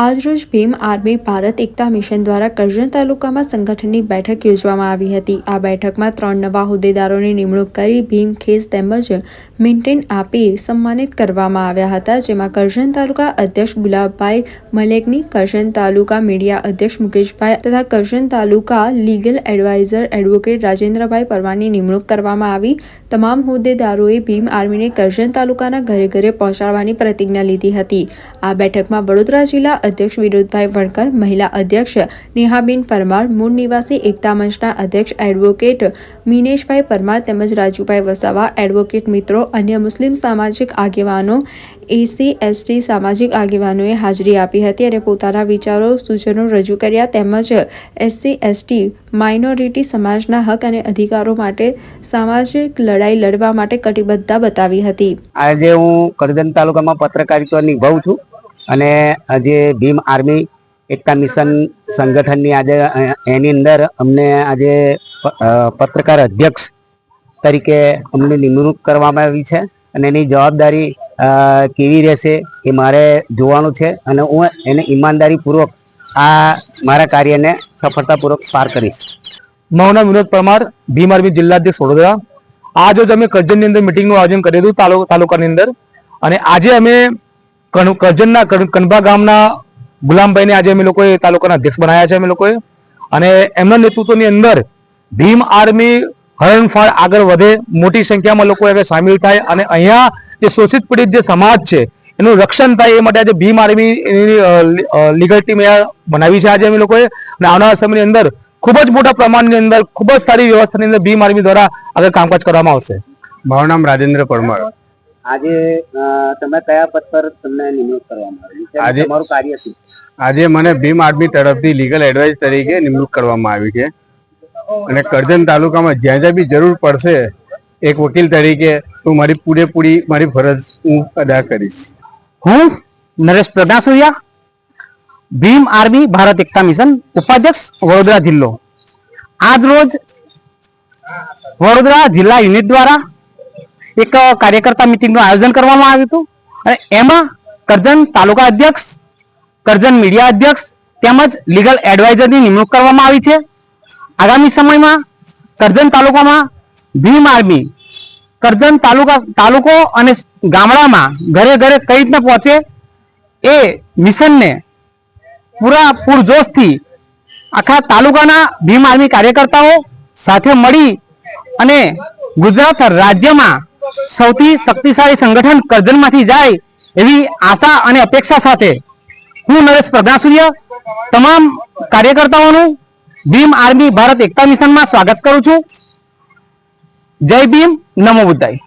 આજરોજ ભીમ આર્મી ભારત એકતા મિશન દ્વારા કરજણ તાલુકામાં સંગઠનની બેઠક યોજવામાં આવી હતી। આ બેઠકમાં 3 નવા હોદ્દેદારોની નિમણૂક કરી ભીમ ખેસ તેમજ મેન્ટેન આપી સન્માનિત કરવામાં આવ્યા હતા, જેમાં કરજણ તાલુકા અધ્યક્ષ ગુલાબભાઈ મલેકની, કરજણ તાલુકા મીડિયા અધ્યક્ષ મુકેશભાઈ તથા કરજણ તાલુકા લીગલ એડવાઇઝર એડવોકેટ રાજેન્દ્રભાઈ પરમારની નિમણૂક કરવામાં આવી। તમામ હોદ્દેદારોએ ભીમ આર્મીને કરજણ તાલુકાના ઘરે ઘરે પહોંચાડવાની પ્રતિજ્ઞા લીધી હતી। આ બેઠકમાં વડોદરા જિલ્લા अध्यक्ष विनोदभाई वणकर, महिला अध्यक्ष नेहाबेन परमार, मूळ निवासी एकता मंचना अध्यक्ष एडवोकेट मीनेशभाई परमार तेमज राजूभाई वसावा, एडवोकेट मित्रों, अन्य मुस्लिम सामाजिक आगेवानो, एसी एसटी सामाजिक आगेवानोए हाजरी आपी हती अने पोताना विचारो सूचनो रजू कर्या तेमज एससी एसटी माइनोरिटी समाजना हक अने अधिकारो माटे सामाजिक लड़ाई लड़वा माटे कटिबद्धता बतावी हती। आज हूँ करजण तालुकामां पत्रकारिता निभावुं छुं અને આજે ભીમ આર્મી એકતા મિશન સંગઠનની આજે એની અંદર અમને આજે પત્રકાર અધ્યક્ષ તરીકે અમને નિમણૂક કરવામાં આવી છે અને એની જવાબદારી કેવી રહેશે એ મારે જોવાનું છે અને હું એને ઈમાનદારીપૂર્વક આ મારા કાર્યને સફળતાપૂર્વક પાર કરીશ। મારું નામ વિનોદ પરમાર, ભીમ આર્મી જિલ્લા અધ્યક્ષ વડોદરા। આજે અમે કરજણની અંદર મિટિંગનું આયોજન કર્યું હતું તાલુકાની અંદર અને આજે અમે કરજણના કણબા ગામના ગુલામભાઈને આજે અમે લોકોએ તાલુકાના અધ્યક્ષ બનાવ્યા છે અમે લોકોએ અને એમના નેતૃત્વની અંદર ભીમ આર્મી હરણફાળ આગળ વધે, મોટી સંખ્યામાં લોકો હવે સામેલ થાય અને અહીંયા જે શોષિત પીડિત જે સમાજ છે એનું રક્ષણ થાય એ માટે આજે ભીમ આર્મી લીગલ ટીમ બનાવી છે આજે અમે લોકોએ અને આવનારા સમયની અંદર ખૂબ જ મોટા પ્રમાણની અંદર ખૂબ જ સારી વ્યવસ્થાની અંદર ભીમ આર્મી દ્વારા આગળ કામકાજ કરવામાં આવશે। મારું નામ રાજેન્દ્ર પરમાર। આજે તમે કયા પદ પર તમને નિમણૂક કરવામાં આવી છે? આજે તમારું કાર્ય શું? આજે મને ભીમ આર્મી તરફથી લીગલ એડવાઇઝ તરીકે નિમણૂક કરવામાં આવી છે અને કરજણ તાલુકામાં જ્યાં જ્યાં બી જરૂર પડશે એક વકીલ તરીકે હું મારી પૂરેપૂરી મારી ફરજ હું અદા કરીશ। હું નરેશ પ્રજ્ઞાસુરિયા, ભીમ આર્મી ભારત એકતા મિશન ઉપાધ્યક્ષ વડોદરા જિલ્લો। આજ રોજ વડોદરા જિલ્લા યુનિટ દ્વારા एक कार्यकर्ता मीटिंग आयोजन करवामां आव्युं हतुं अने एमां करजण तालुका अध्यक्ष, करजण मीडिया अध्यक्ष तेमज लीगल एडवाइजर निमणूक करवामां आवी छे। आगामी समयमां करजण तालुकामां भीम आर्मी करजण तालुको अने गामडामां घरे घरे कई रीतना पहोंचे ए मिशन ने पूरा पूरजोशथी आखा तालुकाना भीम आर्मी कार्यकर्ताओ साथे मळी अने गुजरात राज्यमां સૌથી શક્તિશાળી સંગઠન કરજણમાંથી જાય એવી આશા અને અપેક્ષા સાથે હું નરેશ પ્રજ્ઞાસુરિયા તમામ કાર્યકર્તાઓનું ભીમ આર્મી ભારત એકતા મિશનમાં સ્વાગત કરું છું। જય ભીમ, નમો બુદ્ધાય।